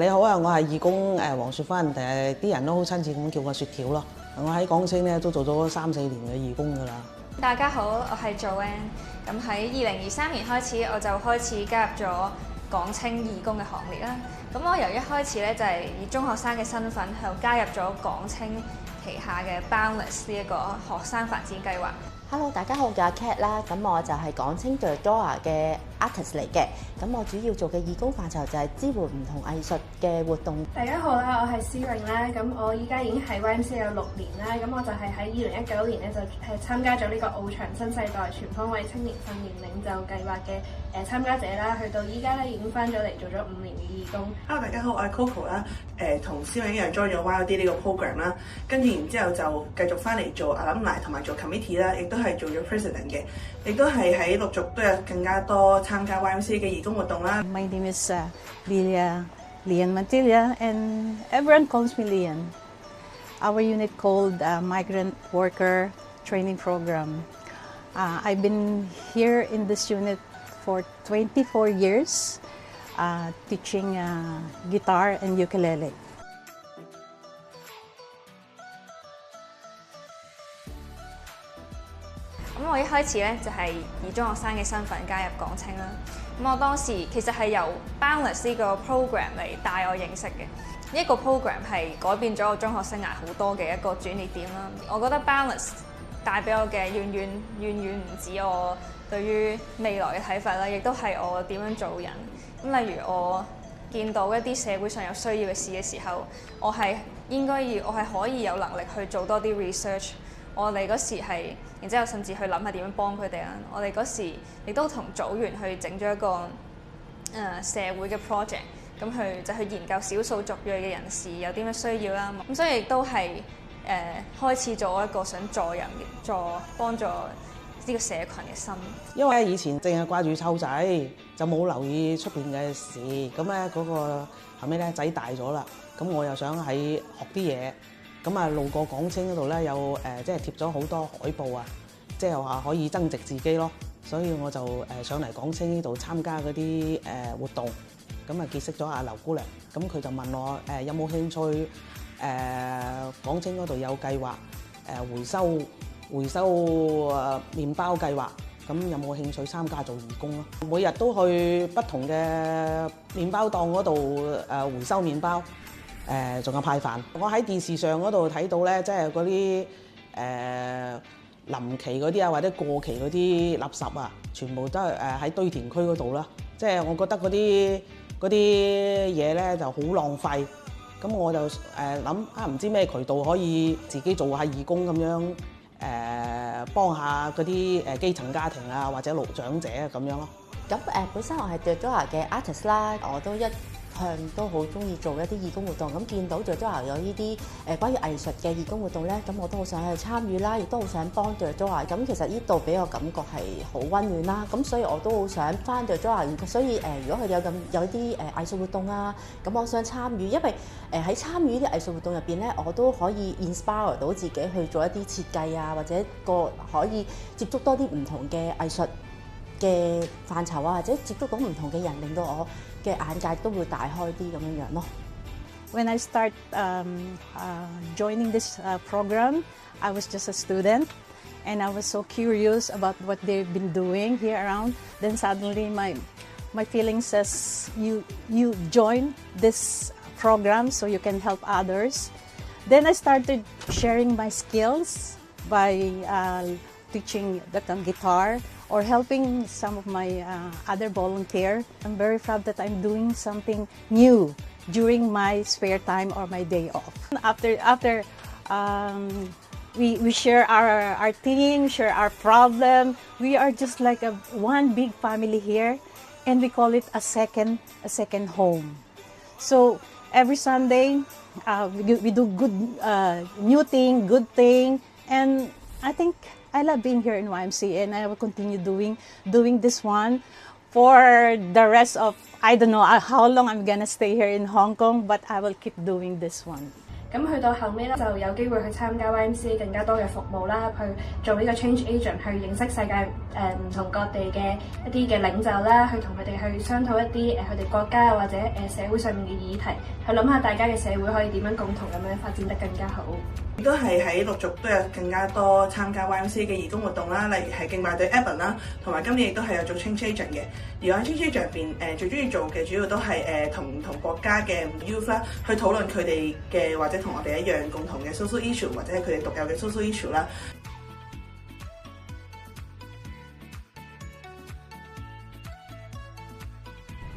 你好啊，我係義工黃雪芬，啲人都好親切咁叫我雪條咯。我喺港青咧都做咗3-4年嘅義工㗎啦。大家好，我係 Joanne。咁喺2023年開始，我就開始加入咗港青義工嘅行列啦。咁我由一開始咧就係以中學生嘅身份就加入咗港青旗下嘅 Boundless 呢一個學生發展計劃。Hello， 大家好，我叫阿 Cat 啦，咁我就係港青 Dora 嘅 artist 嚟嘅，咁我主要做嘅義工範疇就係支援唔同藝術嘅活動。大家好啦，我係思穎啦，咁我依家已經喺 YMCA 有6年啦，咁我就係喺2019年咧就係參加咗呢個奧長新世代全方位青年訓練領袖計劃嘅參加者啦，去到依家咧已經翻咗嚟做咗5年嘅義工。Hello， 大家好，我係 Coco 啦，同思穎一樣 join 咗 YOD 呢個 program 啦，跟住然之後就繼續翻嚟做 alumni 同埋做 committee 啦，亦都係做咗 president 嘅，亦都係喺陸續都有更加多參加 YMCA 嘅義工活動啦。My name is Lian Mantilla, and everyone calls me Lian. Our unit called Migrant Worker Training Program. I've been here in this unit for 24 years, teaching guitar and ukulele. 咁我一開始咧就係以中學生嘅身份加入港青啦。咁我當時其實係由 Boundless 呢個 program 嚟帶我認識嘅。呢一個 program 係改變咗我中學生涯好多嘅一個轉捩點啦。我覺得 Boundless 帶俾我嘅遠遠唔止我對於未來嘅睇法啦，亦都係我點樣做人。咁例如我見到一啲社會上有需要嘅事嘅時候，我係可以有能力去做多啲 research。我哋嗰時係，然之後甚至去諗下點樣幫佢哋啦。我哋嗰時亦都同組員去整咗一個社會嘅 project， 咁去研究少數族裔嘅人士有啲咩需要啦。咁所以亦都係開始咗一個想助人幫助呢個社群嘅心。因為以前淨係掛住湊仔，就冇留意出邊嘅事。咁咧嗰個後尾咧仔大咗啦，咁我又想喺學啲嘢。咁啊，路過港青嗰度咧，有即係貼咗好多海報啊，即係話可以增值自己咯。所以我就上嚟港青呢度參加嗰啲活動，咁啊結識咗阿劉姑娘。咁佢就問我有冇興趣港青嗰度有計劃回收麵包計劃，咁有冇興趣參加做義工咯？每日都去不同嘅麵包檔嗰度回收麵包。仲有派飯。我喺電視上嗰度睇到咧，即係嗰啲臨期嗰啲啊，或者過期嗰啲垃圾啊，全部都係喺堆填區嗰度啦。即係我覺得嗰啲嘢咧就好浪費。咁我就諗唔知咩渠道可以自己做下義工咁樣幫下嗰啲基層家庭啊，或者長者啊咁樣咯。咁本身我係 Dora 嘅 artist 啦，我都一向都好中意做一啲義工活動，咁見到 Dora 有呢啲關於藝術嘅義工活動咧，咁我都好想去參與啦，亦都好想幫 Dora。咁其實呢度俾我感覺係好溫暖啦，咁所以我都好想翻 Dora。所以如果佢哋有啲藝術活動啊，咁我想參與，因為喺參與呢啲藝術活動入邊咧，我都可以 inspire 到自己去做一啲設計啊，或者可以接觸多啲唔同嘅藝術嘅範疇啊，或者接觸到唔同嘅人，令到我嘅眼界都會大開啲咁樣樣咯。When I start joining this program, I was just a student, and I was so curious about what they've been doing here around. Then suddenly my feeling says, you join this program so you can help others. Then I started sharing my skills by teaching the guitar or helping some of my other volunteers. I'm very proud that I'm doing something new during my spare time or my day off. After we share our thing, share our problem. We are just like one big family here, and we call it a second home. So every Sunday we do good good thing, and I think I love being here in YMCA, and I will continue doing this one for the rest of, I don't know how long I'm gonna stay here in Hong Kong, but I will keep doing this one. 咁去到後尾咧，就有機會去參加 YMCA 更加多嘅服務啦，去做呢個 change agent， 去認識世界唔同各地嘅一啲嘅領袖啦，去同佢哋去商討一啲佢哋國家或者社會上面嘅議題，去諗下大家嘅社會可以點樣共同咁樣發展得更加好。亦都係喺陸續都有更加多參加 YMCA 嘅義工活動啦，例如係敬拜隊 Evan 啦，同埋今年亦都係有做 change agent 嘅。而喺 change agent 入邊最中意做嘅主要都係同唔同國家嘅 youth 啦，去討論佢哋嘅或者同我哋一樣共同嘅 social issue 或者係佢哋獨有嘅 social issue 啦。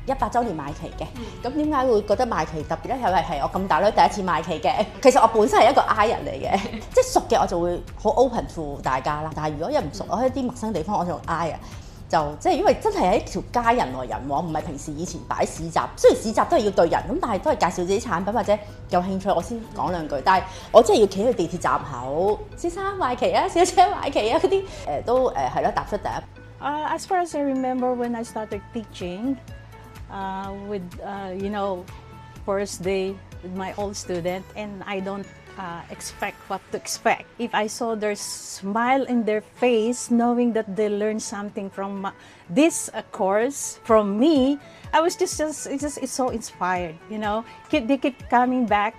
100週年賣旗嘅，咁點解會覺得賣旗特別咧？因為係我咁大女第一次賣旗嘅。其實我本身係一個 I 人嚟嘅，即係熟嘅我就會好 open to 大家啦。但係如果一唔熟，我喺啲陌生地方我就 I 啊，就即係因為真係喺條街人來人往，唔係平時以前擺市集。雖然市集都係要對人，咁但係都係介紹自己產品或者有興趣我先講兩句。但係我真係要企喺地鐵站口，先生賣旗啊，小姐賣旗啊嗰啲都係咯，踏出第一。As far as I remember, when I started teaching, with first day with my old student, and I don't expect what to expect. If I saw their smile in their face, knowing that they learned something from this course from me, I was just it's so inspired. They keep coming back,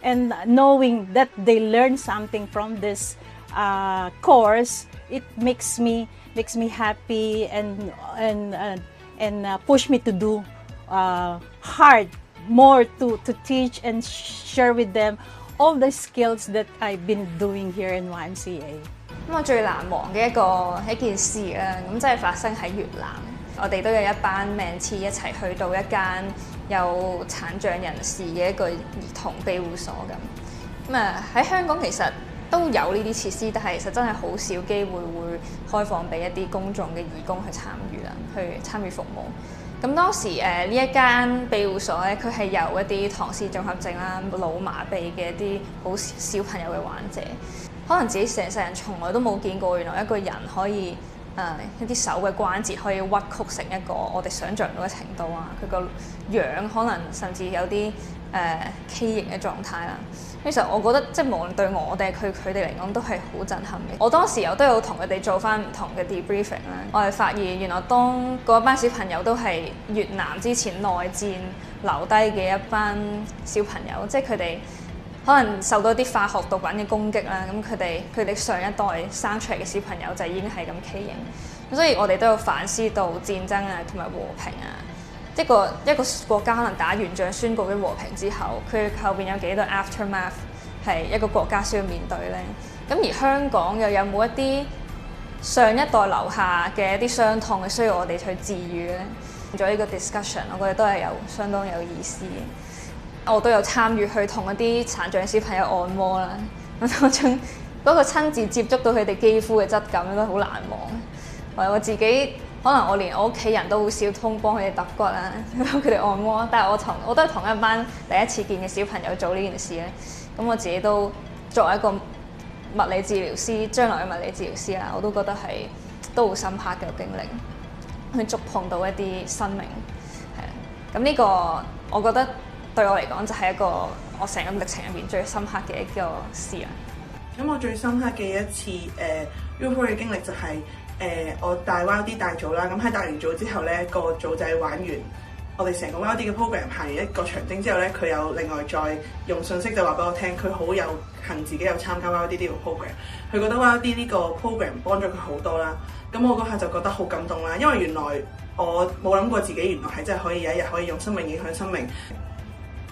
and knowing that they learned something from this course, it makes me happy and push me to do hard more to teach and share with them all the skills that I've been doing here in YMCA. 咁我最難忘嘅一件事啦，咁即係發生喺越南。我哋都有一班 mentee 一齊去到一間有殘障人士嘅一個兒童庇護所咁。喺香港其實都有呢啲設施，但係其實真係好少機會會開放俾一啲公眾嘅義工去參與啦，去參與服務。咁當時呢一間庇護所咧，佢係有一啲唐氏綜合症啦、腦麻痹嘅一啲好小朋友嘅患者，可能自己成世人從來都冇見過，原來一個人可以一啲手嘅關節可以屈曲成一個我哋想像唔到嘅程度啊！佢個樣可能甚至有啲畸形嘅狀態啦。其實我覺得即係無論對我哋佢哋嚟講都係好震撼嘅。我當時都有同佢哋做翻唔同嘅 debriefing 啦。我係發現原來當嗰班小朋友都係越南之前內戰留低嘅一班小朋友，即係佢哋可能受到一啲化學毒品嘅攻擊啦。咁佢哋上一代生出嚟嘅小朋友就已經係咁畸形。咁所以我哋都有反思到戰爭啊同埋和平啊。一個國家可能打完仗宣告咗和平之後，佢後邊有幾多 aftermath 係一個國家需要面對呢？咁而香港又有冇一啲上一代留下嘅一啲傷痛係需要我哋去治愈呢？做呢個 discussion， 我覺得都係相當有意思嘅。我都有參與去同一啲殘障小朋友按摩啦，嗰個親自接觸到佢哋肌膚嘅質感都好難忘。我自己。可能我連我屋企人都好少幫佢哋揼骨啦，佢哋按摩。但係我都係同一班第一次見嘅小朋友做呢件事咧。咁我自己都作為一個物理治療師，將來嘅物理治療師啦，我都覺得都好深刻嘅經歷，去觸碰到一啲生命。係啊，咁呢個我覺得對我嚟講就係一個我成個歷程入面最深刻嘅一個事啊。咁我最深刻嘅一次UFO 嘅經歷就係、我帶 YOD 大組啦，咁喺帶完組之後咧，個組仔玩完我哋成個 YOD 嘅 program 行完一個場景之後咧，佢有另外再用信息就話俾我聽，佢好有幸自己有參加 YOD 呢個 program， 佢覺得 YOD 呢個 program 幫咗佢好多啦。咁我嗰下就覺得好感動啦，因為原來我冇諗過自己原來係真係可以有一日可以用生命影響生命。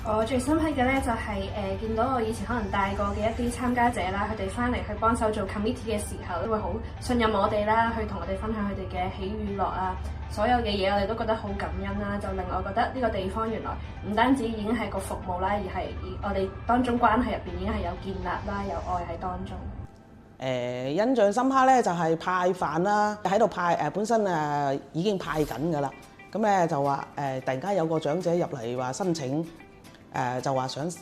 我最深刻嘅咧就係見到我以前可能帶過嘅一啲參加者啦，佢哋翻嚟去幫手做 committee 嘅時候，都會好信任我哋啦，去同我哋分享佢哋嘅喜與樂啊，所有嘅嘢我哋都覺得好感恩啦，就令我覺得呢個地方原來唔單止已經係個服務啦，而係我哋當中關係入邊已經係有建立啦，有愛喺當中。印象深刻咧就係派飯啦，喺度派本身已經派緊㗎啦，咁咧就話突然間有個長者入嚟話申請。就話想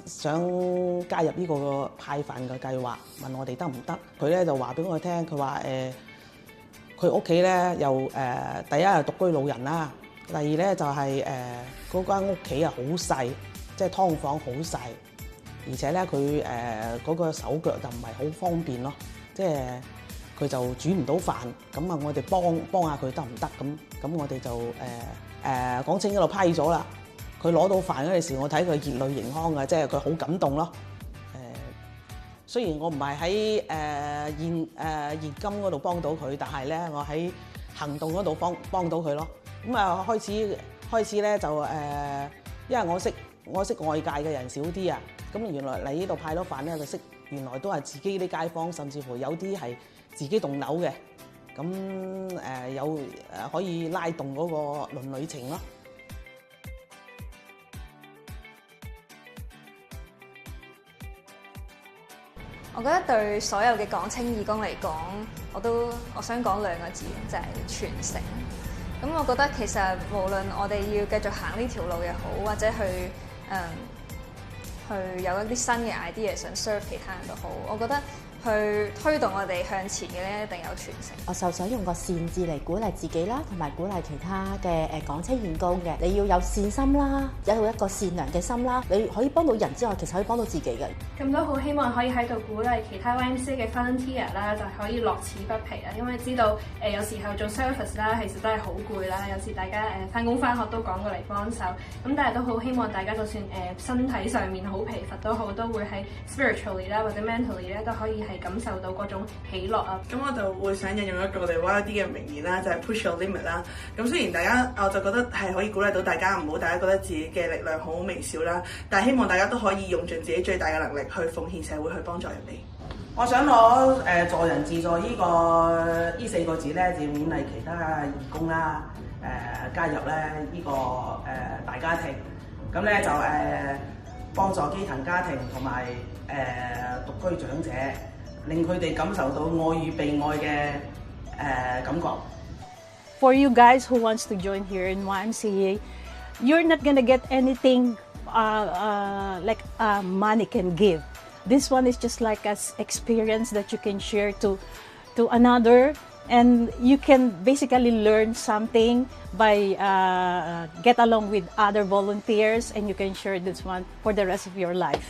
加入呢個派飯嘅計劃，問我哋得唔得？佢咧就話俾我聽，佢話佢屋企咧又第一係獨居老人啦，第二咧就係嗰間屋企啊好細，即係劏房好細。而且咧佢嗰個手腳就唔係好方便咯，即係佢就煮唔到飯，咁啊我哋幫下佢得唔得？咁我哋就港青嗰度批咗啦。佢攞到飯嗰陣時，我睇佢熱淚盈眶嘅，即係佢好感動咯。雖然我唔係喺現金嗰度幫到佢，但係咧我喺行動嗰度幫到佢咯。咁啊開始咧就因為我識外界嘅人少啲啊，咁原來嚟呢度派咗飯咧，就識原來都係自己啲街坊，甚至乎有啲係自己棟樓嘅，咁有可以拉動嗰個鄰里情咯。我覺得對所有嘅港青義工嚟講，我想講兩個字，就係傳承。咁我覺得其實無論我哋要繼續行呢條路又好，或者去有一啲新嘅 idea 想 serve 其他人都好，我覺得去推動我哋向前嘅咧，一定有傳承。我就想用個善字嚟鼓勵自己啦，同埋鼓勵其他嘅港青義工嘅。你要有善心啦，有一個善良嘅心啦，你可以幫到人之外，其實可以幫到自己嘅。咁都好希望可以喺度鼓勵其他 YMCA 嘅 volunteer 啦，就可以樂此不疲啊！因為知道有時候做 service 啦，其實都係好攰啦。有時大家返工返學都趕過嚟幫手，咁但係都好希望大家就算身體上面好疲乏都好，都會喺 spiritually 啦或者 mentally 咧都可以係感受到嗰種喜樂啊！咁我就會想引用一個我哋 YOD 嘅名言啦，就係 push your limit 啦。咁雖然大家我就覺得係可以鼓勵到大家，唔好大家覺得自己嘅力量好微小啦，但係希望大家都可以用盡自己最大嘅能力去奉獻社會，去幫助人哋。我想攞助人自助呢4個字咧，就勉勵其他義工啦，加入咧呢個大家庭，咁咧就幫助基層家庭同埋獨居長者，令佢哋感受到愛與被愛嘅感覺。For you guys who wants to join here in YMCA, you're not gonna get anything like money can give. This one is just like an experience that you can share to another, and you can basically learn something by get along with other volunteers, and you can share this one for the rest of your life.